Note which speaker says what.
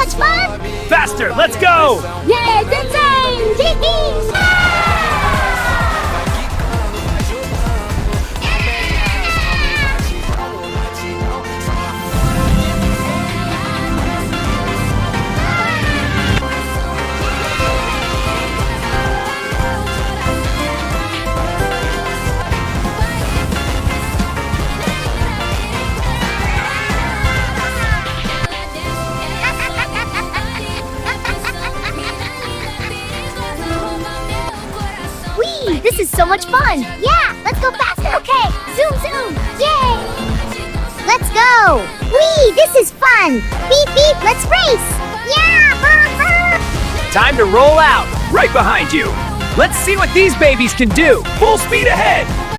Speaker 1: much fun!
Speaker 2: Faster, let's go!
Speaker 1: Yeah, it's insane! Whee! This is so much fun! Yeah! Let's go faster! Okay! Zoom, zoom! Yay! Let's go! Whee! This is fun! Beep, beep! Let's race! Yeah!
Speaker 2: Time to roll out! Right behind you! Let's see what these babies can do! Full speed ahead!